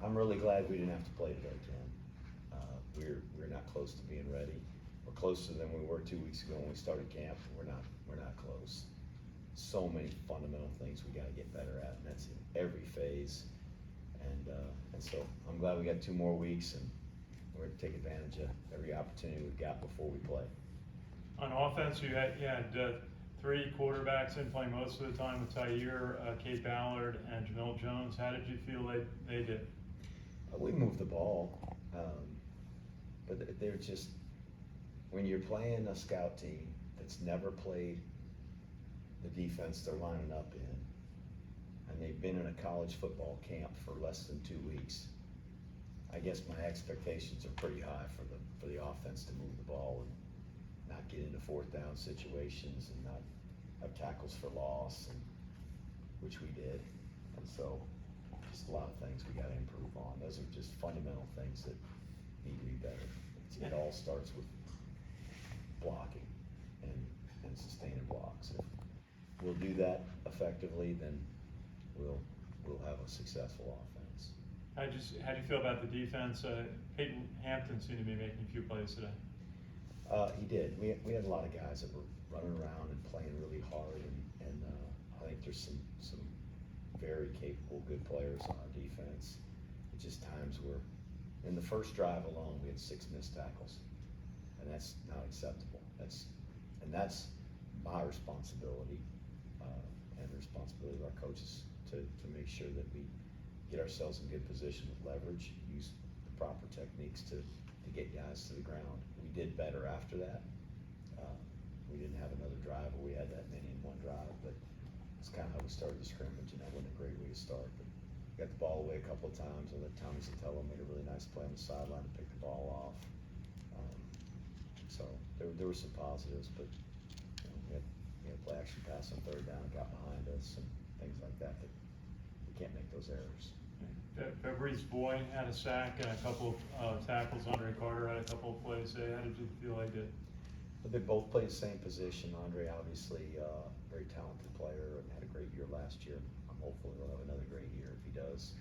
I'm really glad we didn't have to play today, Ken. We're not close to being ready. We're closer than we were 2 weeks ago when we started camp. We're not close. So many fundamental things we got to get better at, and that's in every phase. And so I'm glad we got 2 more weeks, and we're going to take advantage of every opportunity we've got before we play. On offense, you had 3 quarterbacks in playing most of the time with Tyre, Kate Ballard, and Jamil Jones. How did you feel they did? We moved the ball, but they're just, when you're playing a scout team that's never played the defense they're lining up in, and they've been in a college football camp for less than 2 weeks, I guess my expectations are pretty high for the offense to move the ball and not get into 4th down situations and not have tackles for loss, which we did. And so just a lot of things we got to improve on. Those are just fundamental things that need to be better. It all starts with blocking and sustaining blocks. If we'll do that effectively, then we'll have a successful offense. How do you feel about the defense? Peyton Hampton seemed to be making a few plays today. He did. We had a lot of guys that were running around and playing really hard, and I think there's some very capable, good players on our defense. It's just times where, in the first drive alone, we had 6 missed tackles, and that's not acceptable. That's my responsibility and the responsibility of our coaches to make sure that we get ourselves in good position with leverage, use the proper techniques to get guys to the ground. We did better after that. We didn't have another drive where we had that many in one drive, but it's kind of how we started the scrimmage, and that wasn't a great way to start. But got the ball away a couple of times, and let Tommy Sotelo made a really nice play on the sideline to pick the ball off. So there were some positives, but we had play action pass on 3rd down and got behind us and things like that. But we can't make those errors. Fabrice Boyd had a sack and a couple of tackles. Andre Carter had a couple of plays. How did you feel like it? But they both play the same position. Andre, obviously, very talented player and had a great year last year. I'm hopeful he'll have another great year if he does.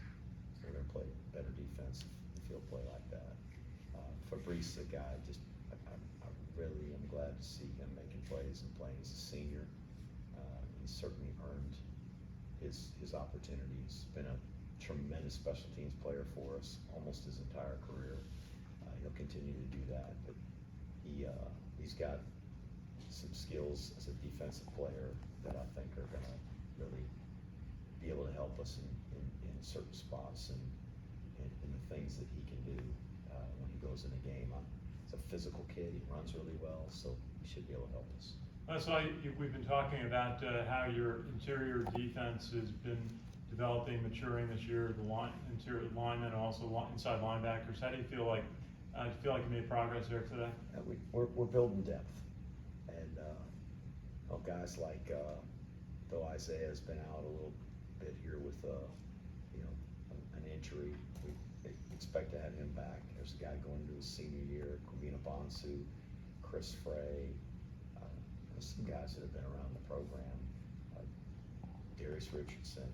They're going to play better defense if he'll play like that. Fabrice, the guy, I really am glad to see him making plays and playing as a senior. He's certainly earned his opportunity. He's been a tremendous special teams player for us almost his entire career. He'll continue to do that, but he's got some skills as a defensive player that I think are going to really be able to help us in certain spots and in the things that he can do when he goes in a game. He's a physical kid. He runs really well, so he should be able to help us. So we've been talking about how your interior defense has been developing, maturing this year. The interior linemen, also inside linebackers. How do you feel like? You made progress there today? We're building depth, and guys like though Isaiah's been out a little bit here with an injury. We expect to have him back. There's a guy going into his senior year, Kwabena Bonsu, Chris Frey. There's some guys that have been around the program. Darius Richardson,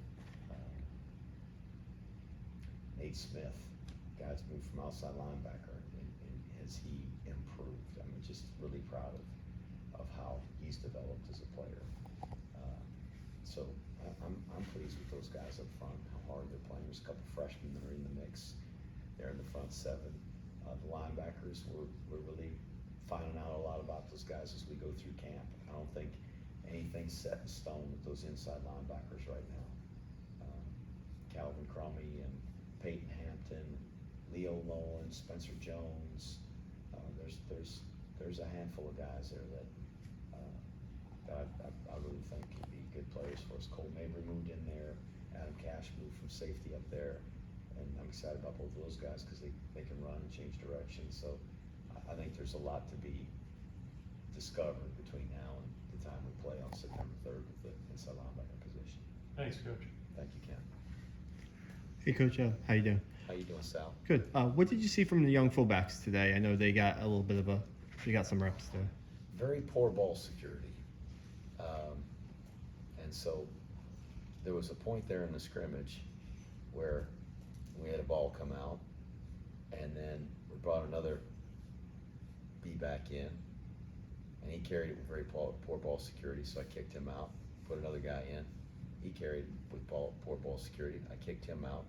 Nate Smith. Guys moved from outside linebacker, and has he improved? I mean, just really proud of how he's developed as a player. So I'm pleased with those guys up front, how hard they're playing. There's a couple freshmen that are in the mix. They're in the front 7. The linebackers, we're really finding out a lot about those guys as we go through camp. I don't think anything's set in stone with those inside linebackers right now. Calvin Crummy and Peyton Hampton, Leo Nolan, Spencer Jones. There's a handful of guys there that I really think could be good players for us. Cole Mabry moved in there. Adam Cash moved from safety up there. And I'm excited about both of those guys because they can run and change direction. So I think there's a lot to be discovered between now and the time we play on September 3rd with the inside linebacker position. Thanks, Coach. Thank you, Ken. Hey, Coach. How you doing? How you doing, Sal? Good. What did you see from the young fullbacks today? I know they got a little bit of they got some reps there. Very poor ball security. And so there was a point there in the scrimmage where we had a ball come out, and then we brought another B back in, and he carried it with very poor ball security, so I kicked him out, put another guy in. He carried with poor ball security, I kicked him out.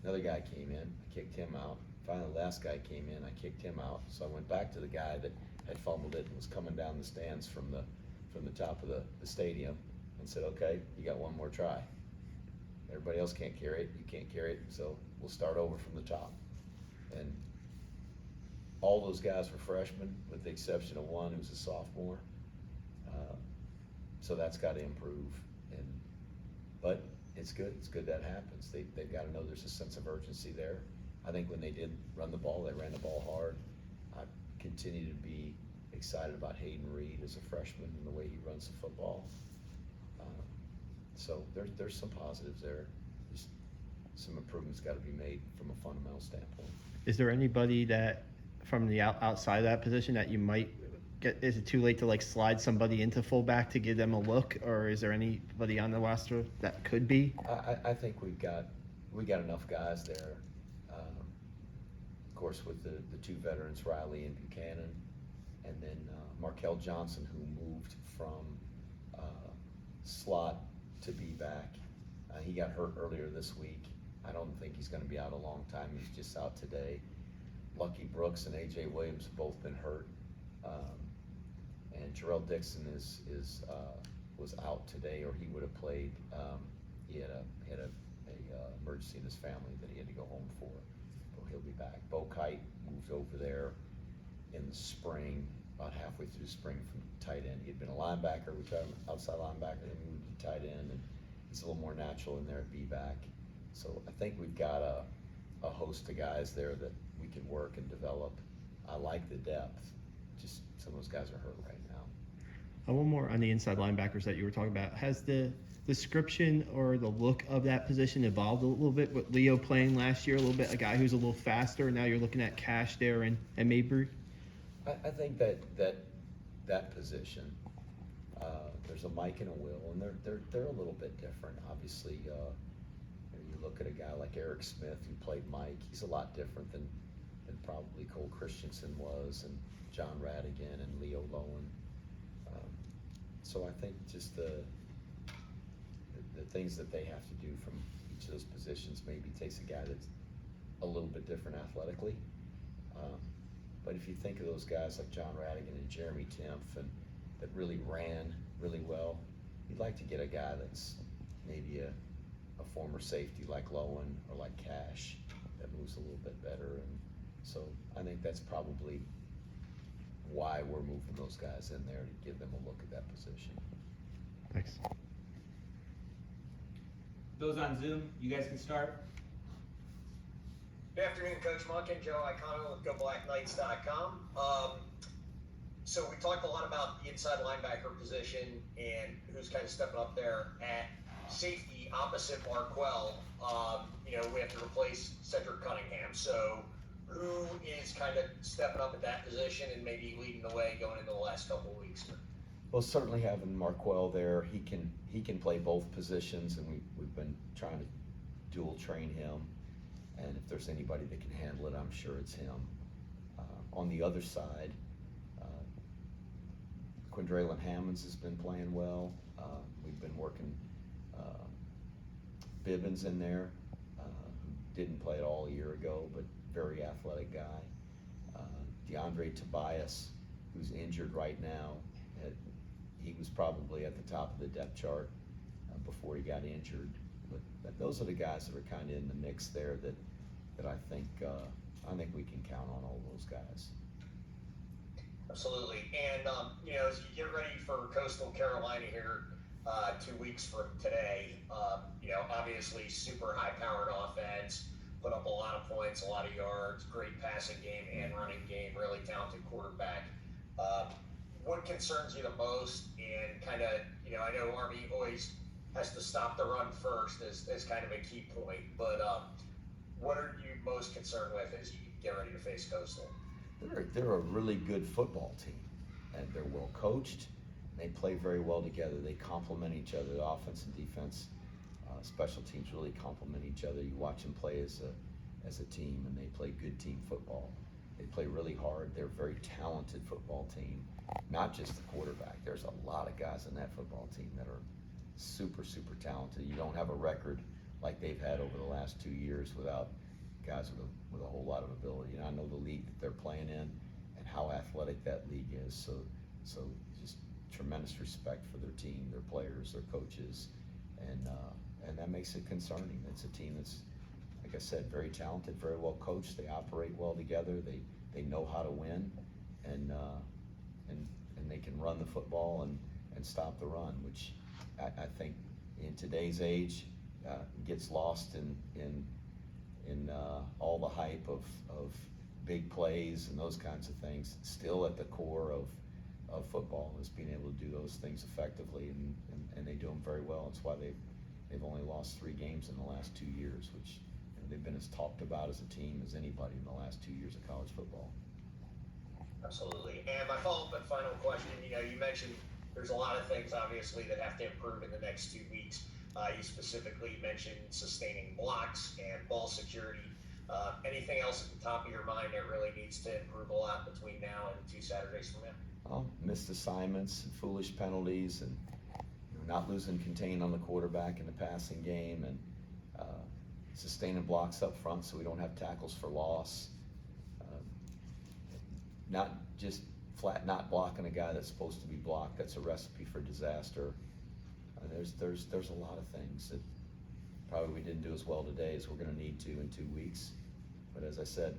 Another guy came in, I kicked him out. Finally, the last guy came in, I kicked him out. So I went back to the guy that had fumbled it and was coming down the stands from the top of the stadium and said, okay, you got one more try. Everybody else can't carry it, you can't carry it, so we'll start over from the top. And all those guys were freshmen, with the exception of one who's a sophomore. So that's got to improve. But it's good that happens. They've got to know there's a sense of urgency there. I think when they did run the ball, they ran the ball hard. I continue to be excited about Hayden Reed as a freshman and the way he runs the football. So there's some positives there. Just some improvements got to be made from a fundamental standpoint. Is there anybody that from the outside of that position that you might get? Is it too late to like slide somebody into fullback to give them a look, or is there anybody on the roster that could be? I think we got enough guys there. Of course, with the two veterans, Riley and Buchanan, and then Markel Johnson, who moved from slot to be back. He got hurt earlier this week. I don't think he's going to be out a long time. He's just out today. Lucky Brooks and A.J. Williams have both been hurt. And Jarrell Dixon was out today, or he would have played. He had a emergency in his family that he had to go home for. But he'll be back. Bo Kite moved over there in the spring, about halfway through the spring from tight end. He had been a linebacker, we tried him outside linebacker, then moved to tight end, and he's a little more natural in there at B-back. So I think we've got a host of guys there that we can work and develop. I like the depth, just some of those guys are hurt right now. One more on the inside linebackers that you were talking about. Has the description or the look of that position evolved a little bit with Leo playing last year, a little bit, a guy who's a little faster, and now you're looking at Cash there and Mabry? I think that position, there's a Mike and a Will, and they're a little bit different. Obviously, you look at a guy like Eric Smith who played Mike. He's a lot different than probably Cole Christensen was, and John Radigan and Leo Lowen. So I think just the things that they have to do from each of those positions maybe takes a guy that's a little bit different athletically. But if you think of those guys like John Radigan and Jeremy Timpf and that really ran really well, you'd like to get a guy that's maybe a former safety like Lowen or like Cash that moves a little bit better. And so I think that's probably why we're moving those guys in there, to give them a look at that position. Thanks. Those on Zoom, you guys can start. Good afternoon, Coach Monken, Joe Icono with GoBlackKnights.com. So we talked a lot about the inside linebacker position and who's kind of stepping up there at safety opposite Marquell. We have to replace Cedric Cunningham. So who is kind of stepping up at that position and maybe leading the way going into the last couple of weeks? Well, certainly having Marquell there, he can play both positions, and we've been trying to dual train him. And if there's anybody that can handle it, I'm sure it's him. On the other side, Quindraylon Hammonds has been playing well. We've been working Bibbins in there, who didn't play at all a year ago, but very athletic guy. DeAndre Tobias, who's injured right now. He was probably at the top of the depth chart before he got injured. But those are the guys that are kind of in the mix there that I think we can count on all those guys. Absolutely. And, as you get ready for Coastal Carolina here 2 weeks from today, obviously super high-powered offense, put up a lot of points, a lot of yards, great passing game and running game, really talented quarterback. What concerns you the most? And kind of, I know Army always has to stop the run first as kind of a key point, but what are you most concerned with as you get ready to face Coastal? They're a really good football team, and they're well coached. They play very well together. They complement each other. The offense and defense, special teams really complement each other. You watch them play as as a team, and they play good team football. They play really hard. They're a very talented football team, not just the quarterback. There's a lot of guys in that football team that are super, super talented. You don't have a record like they've had over the last 2 years without guys with a whole lot of ability. And I know the league that they're playing in and how athletic that league is. So just tremendous respect for their team, their players, their coaches, and that makes it concerning. It's a team that's, like I said, very talented, very well coached. They operate well together. They know how to win, and they can run the football and stop the run, which I think in today's age gets lost in all the hype of big plays and those kinds of things. Still at the core of football is being able to do those things effectively, and they do them very well. It's why they've only lost 3 games in the last 2 years, which they've been as talked about as a team as anybody in the last 2 years of college football. Absolutely. And my follow-up and final question, you mentioned there's a lot of things obviously that have to improve in the next 2 weeks. You specifically mentioned sustaining blocks and ball security. Anything else at the top of your mind that really needs to improve a lot between now and 2 Saturdays from now? Missed assignments and foolish penalties, and not losing contain on the quarterback in the passing game, and sustaining blocks up front so we don't have tackles for loss. Not just flat not blocking a guy that's supposed to be blocked. That's a recipe for disaster. There's a lot of things that probably we didn't do as well today as we're going to need to in 2 weeks. But as I said,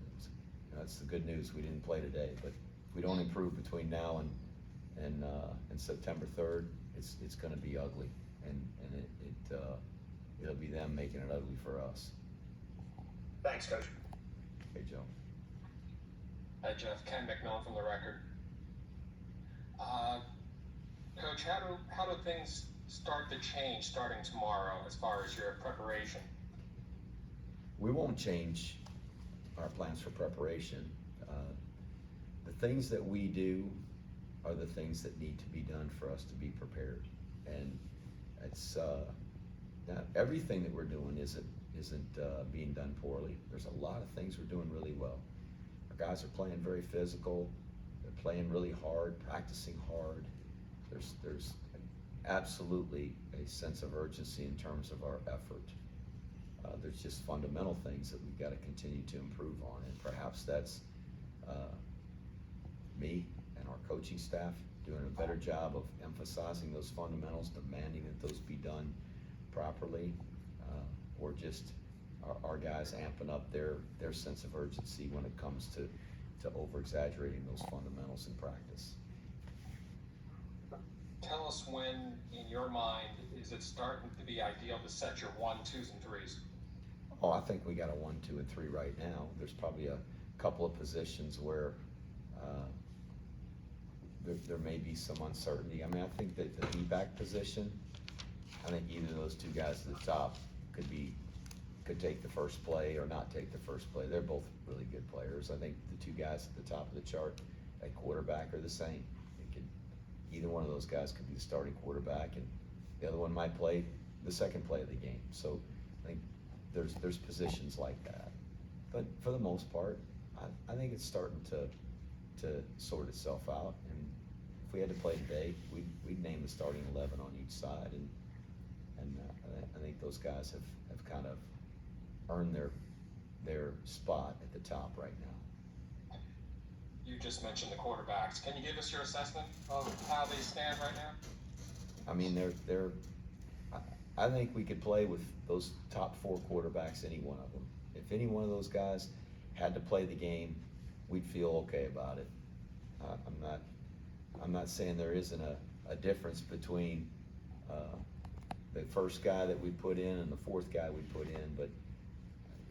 that's the good news. We didn't play today, but if we don't improve between now and September 3rd, it's going to be ugly, and it'll be them making it ugly for us. Thanks, Coach. Hey, Joe. Hi, Jeff. Ken McMillan from The Record. Coach, how do things start to change starting tomorrow as far as your preparation? We won't change our plans for preparation. The things that we do are the things that need to be done for us to be prepared, and it's not everything that we're doing isn't being done poorly. There's a lot of things we're doing really well. Our guys are playing very physical. They're playing really hard, practicing hard. There's absolutely a sense of urgency in terms of our effort. There's just fundamental things that we've got to continue to improve on, and perhaps that's me and our coaching staff doing a better job of emphasizing those fundamentals, demanding that those be done properly, or just our guys amping up their sense of urgency when it comes to over-exaggerating those fundamentals in practice. Tell us when, in your mind, is it starting to be ideal to set your 1, 2s, and 3s? Oh, I think we got a 1, 2, and 3 right now. There's probably a couple of positions where there may be some uncertainty. I mean, I think that the feedback position, I think either of those 2 guys at the top could take the first play or not take the first play. They're both really good players. I think the 2 guys at the top of the chart at quarterback are the same. Either one of those guys could be the starting quarterback, and the other one might play the second play of the game. So I think there's positions like that. But for the most part, I think it's starting to sort itself out. And if we had to play today, we'd name the starting 11 on each side, and I think those guys have kind of earned their spot at the top right now. You just mentioned the quarterbacks. Can you give us your assessment of how they stand right now? I mean, I think we could play with those top 4 quarterbacks, any one of them. If any one of those guys had to play the game, we'd feel okay about it. I'm not saying there isn't a difference between the first guy that we put in and the 4th guy we put in, but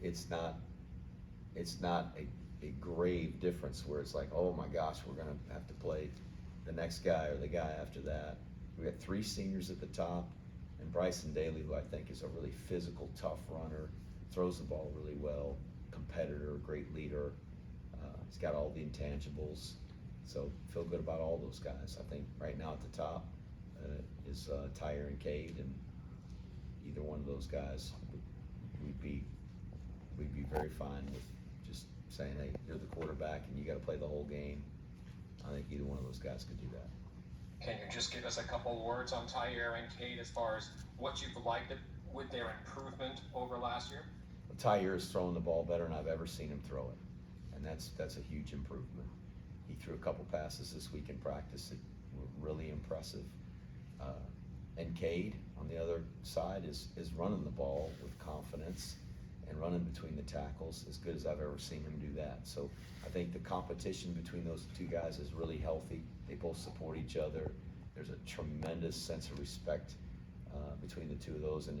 it's not a grave difference where it's like, oh my gosh, we're going to have to play the next guy or the guy after that. We got 3 seniors at the top, and Bryson Daly, who I think is a really physical, tough runner, throws the ball really well, competitor, great leader. He's got all the intangibles, so feel good about all those guys. I think right now at the top is Tyre and Cade, and either one of those guys we'd be very fine with just saying, hey, you're the quarterback and you gotta play the whole game. I think either one of those guys could do that. Can you just give us a couple words on Tyre and Cade as far as what you've liked with their improvement over last year? Tyre is throwing the ball better than I've ever seen him throw it, and that's a huge improvement. He threw a couple passes this week in practice that were really impressive. And Cade, on the other side, is running the ball with confidence and running between the tackles as good as I've ever seen him do that. So I think the competition between those two guys is really healthy. They both support each other. There's a tremendous sense of respect between the two of those. And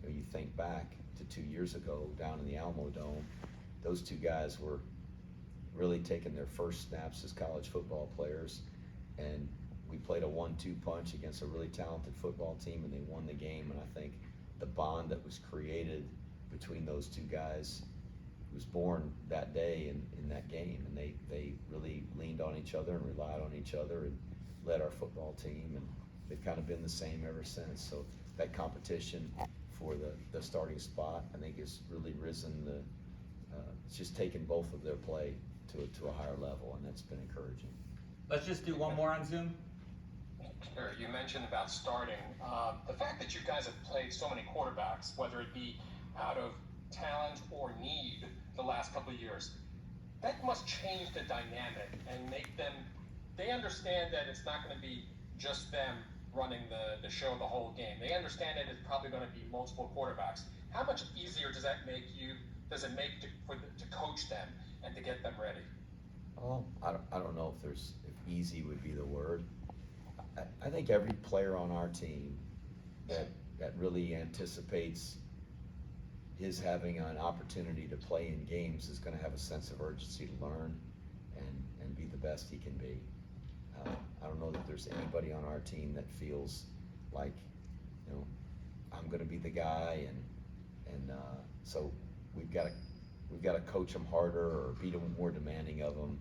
you think back to 2 years ago down in the Alamo Dome, those two guys were really taking their first snaps as college football players, and we played a 1-2 punch against a really talented football team, and they won the game. And I think the bond that was created between those two guys was born that day in that game, and they really leaned on each other and relied on each other and led our football team, and they've kind of been the same ever since. So that competition for the starting spot, I think, has really risen. It's just taken both of their play to a higher level, and that's been encouraging. Let's just do one more on Zoom. Sure, you mentioned about starting. The fact that you guys have played so many quarterbacks, whether it be out of talent or need the last couple of years, that must change the dynamic and make them, they understand that it's not going to be just them running the show the whole game. They understand that it's probably going to be multiple quarterbacks. How much easier does it make to coach them and to get them ready? Oh, I don't know if easy would be the word. I think every player on our team that really anticipates his having an opportunity to play in games is going to have a sense of urgency to learn and be the best he can be. I don't know that there's anybody on our team that feels like, I'm going to be the guy, and so we've got to coach them harder or be more demanding of them.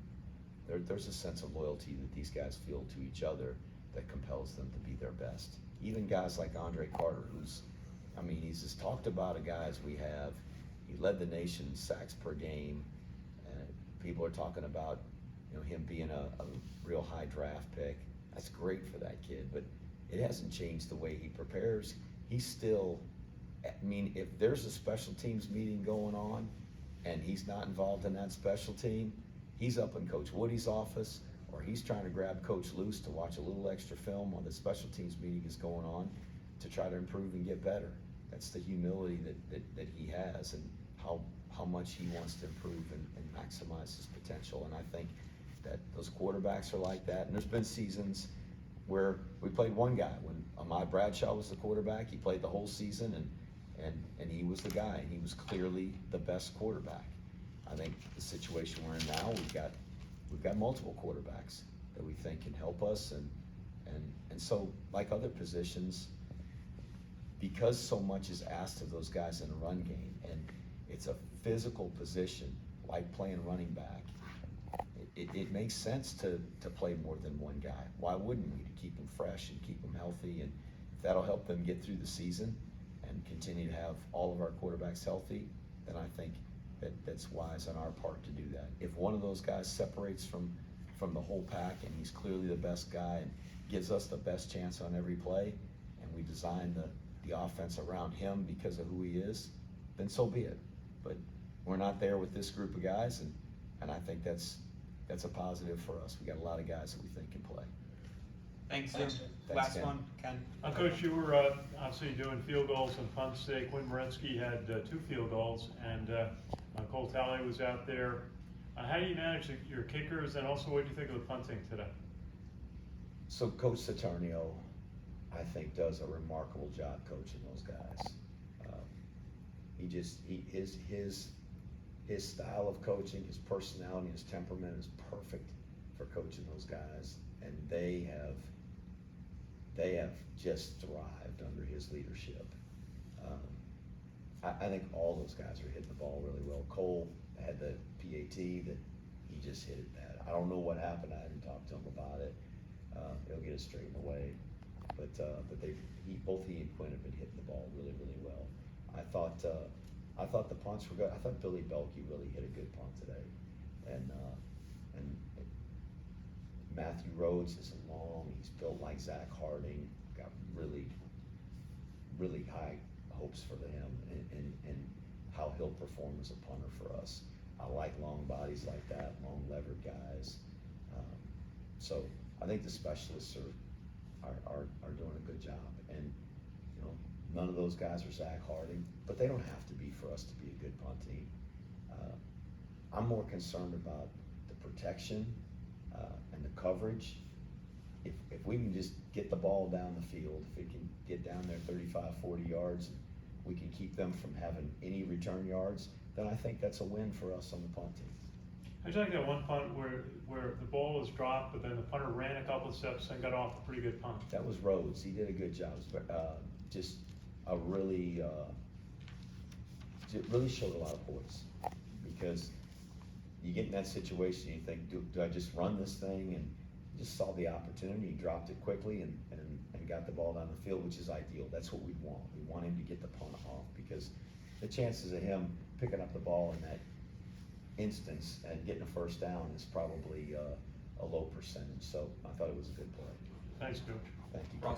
There's a sense of loyalty that these guys feel to each other that compels them to be their best. Even guys like Andre Carter, he's as talked about a guy as we have. He led the nation in sacks per game. People are talking about him being a real high draft pick. That's great for that kid, but it hasn't changed the way he prepares. He's still, if there's a special teams meeting going on and he's not involved in that special team, he's up in Coach Woody's office, or he's trying to grab Coach Luce to watch a little extra film while the special teams meeting is going on to try to improve and get better. That's the humility that he has, and how much he wants to improve and maximize his potential. And I think that those quarterbacks are like that. And there's been seasons where we played one guy. When Ahmad Bradshaw was the quarterback, he played the whole season, and he was the guy. He was clearly the best quarterback. I think the situation we're in now, we've got multiple quarterbacks that we think can help us, and so, like other positions, because so much is asked of those guys in a run game, and it's a physical position like playing running back, it makes sense to play more than one guy. Why wouldn't we? To keep them fresh and keep them healthy, and if that'll help them get through the season and continue to have all of our quarterbacks healthy, then I think that's wise on our part to do that. If one of those guys separates from the whole pack and he's clearly the best guy and gives us the best chance on every play, and we design the offense around him because of who he is, then so be it. But we're not there with this group of guys, and I think that's a positive for us. We got a lot of guys that we think can play. Thanks, Zoom. Thanks. Last Ken. one, Ken. Coach, you were obviously doing field goals and punts today. Quinn Morensky had 2 field goals, and Cole Talley was out there. How do you manage your kickers, and also what do you think of the punting today? So Coach Saturnio, I think, does a remarkable job coaching those guys. His style of coaching, his personality, his temperament is perfect for coaching those guys, and they have just thrived under his leadership. I think all those guys are hitting the ball really well. Cole had the PAT that he just hit it bad. I don't know what happened. I haven't talked to him about it. He'll get it straightened away. But both he and Quinn have been hitting the ball really, really well. I I thought the punts were good. I thought Billy Belkey really hit a good punt today. And Matthew Rhodes is long, he's built like Zach Harding, got really, really high hopes for him and how he'll perform as a punter for us. I like long bodies like that, long levered guys. So I think the specialists are doing a good job. And, you know, none of those guys are Zach Harding, but they don't have to be for us to be a good punt team. I'm more concerned about the protection and the coverage. If we can just get the ball down the field, if it can get down there 35, 40 yards, we can keep them from having any return yards, then I think that's a win for us on the punt team. How'd you like that one punt where the ball was dropped, but then the punter ran a couple of steps and got off a pretty good punt? That was Rhodes. He did a good job. Just a really, really showed a lot of poise, because you get in that situation, you think, do I just run this thing? And just saw the opportunity, he dropped it quickly and got the ball down the field, which is ideal. That's what we want. We want him to get the punt off, because the chances of him picking up the ball in that instance and getting a first down is probably a low percentage. So I thought it was a good play. Thanks, Coach. Thank you. Bronx